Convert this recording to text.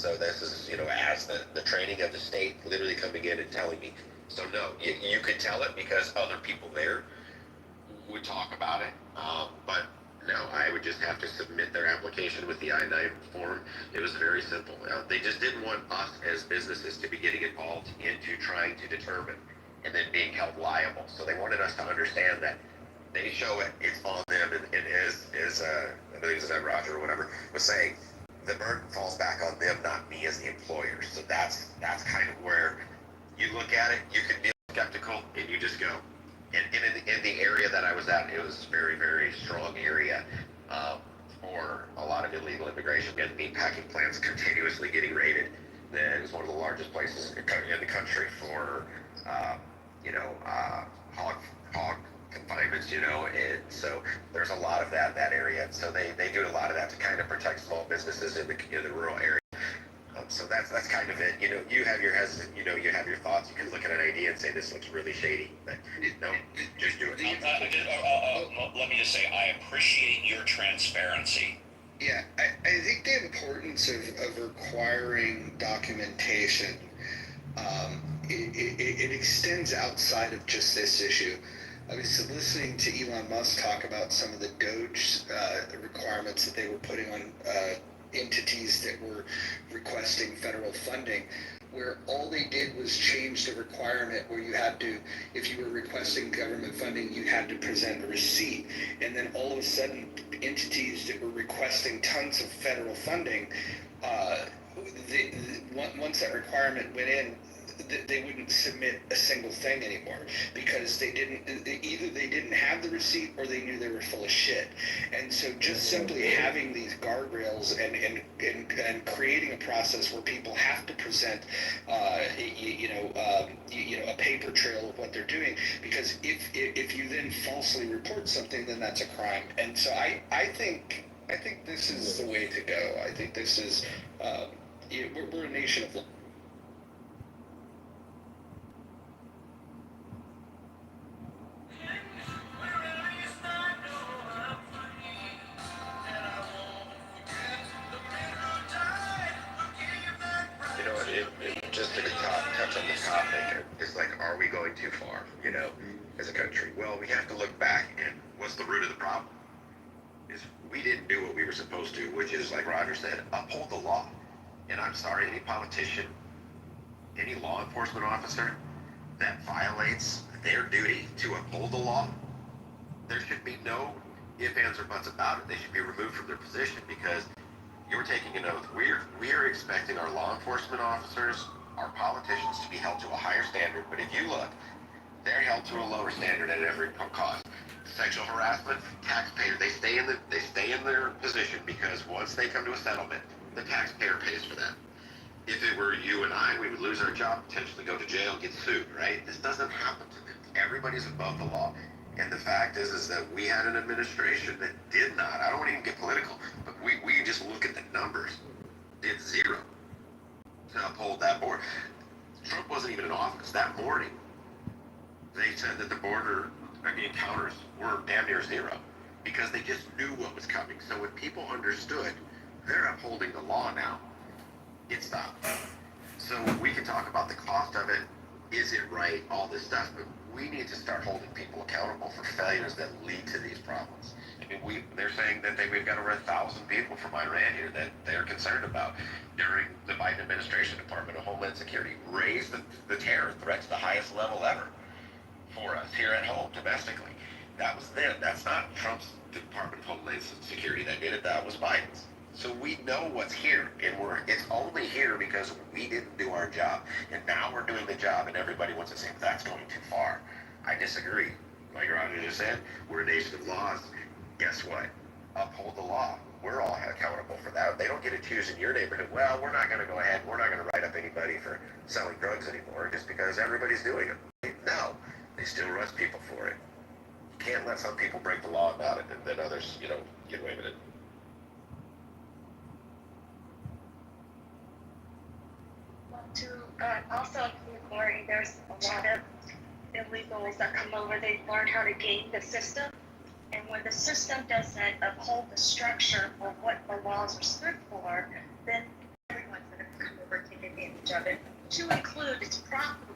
so this is, as the training of the state literally coming in and telling me. So no, you could tell it because other people there would talk about it. But no, I would just have to submit their application with the I-9 form. It was very simple. They just didn't want us as businesses to be getting involved into trying to determine and then being held liable. So they wanted us to understand that they show it, it's on them, and as I believe it's Roger or whatever was saying, the burden falls back on them, not me as the employer. So that's kind of where you look at it. You can be skeptical, and you just go. And in the area that I was at, it was a very, very strong area for a lot of illegal immigration, and meatpacking plants continuously getting raided. Then it's one of the largest places in the country for hog confinements, and so there's a lot of that area. So they do a lot of that to kind of protect small businesses in the rural area. So that's kind of it. You have your you have your thoughts. You can look at an idea and say this looks really shady, but no, just do it. Let me just say, I appreciate your transparency. Yeah, I think the importance of requiring documentation, it extends outside of just this issue. I was listening to Elon Musk talk about some of the Doge requirements that they were putting on entities that were requesting federal funding, where all they did was change the requirement where you had to, if you were requesting government funding, you had to present a receipt. And then all of a sudden, entities that were requesting tons of federal funding, once that requirement went in, they wouldn't submit a single thing anymore because either they didn't have the receipt or they knew they were full of shit. And so just simply having these guardrails and creating a process where people have to present a paper trail of what they're doing, because if you then falsely report something, then that's a crime. And so I think this is the way to go. I think this is we're a nation of law. Just to touch on the topic, it's like, are we going too far, as a country? Well, we have to look back, and what's the root of the problem? Is we didn't do what we were supposed to, which is, like Roger said, uphold the law. And I'm sorry, any politician, any law enforcement officer that violates their duty to uphold the law, there should be no ifs, ands, or buts about it. They should be removed from their position, because you're taking an oath. We are expecting our law enforcement officers, our politicians, to be held to a higher standard. But if you look, they're held to a lower standard at every cost. Sexual harassment, taxpayer, they stay in their position, because once they come to a settlement, the taxpayer pays for that. If it were you and I, we would lose our job, potentially go to jail, get sued, right? This doesn't happen to them. Everybody's above the law. And the fact is that we had an administration that did not, I don't want to even get political, but we just look at the numbers, did zero to uphold that border. Trump wasn't even in office that morning. They said that the border, the encounters were damn near zero, because they just knew what was coming. So when people understood, they're upholding the law now, it stopped. So we can talk about the cost of it, is it right, all this stuff, but we need to start holding people accountable for failures that lead to these problems. I mean, they're saying that we've got over 1,000 people from Iran here that they're concerned about. During the Biden administration, Department of Homeland Security raised the terror threat to the highest level ever for us here at home, domestically. That was them. That's not Trump's Department of Homeland Security that did it. That was Biden's. So we know what's here, and it's only here because we didn't do our job, and now we're doing the job, and everybody wants to say that's going too far. I disagree. Like Roger just said, we're a nation of laws. Guess what? Uphold the law. We're all accountable for that. They don't get to choose in your neighborhood. Well, we're not going to go ahead. We're not going to write up anybody for selling drugs anymore just because everybody's doing it. No, they still arrest people for it. You can't let some people break the law about it and then others, get away with it. To also include, Lori, there's a lot of illegals that come over. They've learned how to game the system, and when the system doesn't uphold the structure for what the laws are stood for, then everyone's going to of it to include it's profitable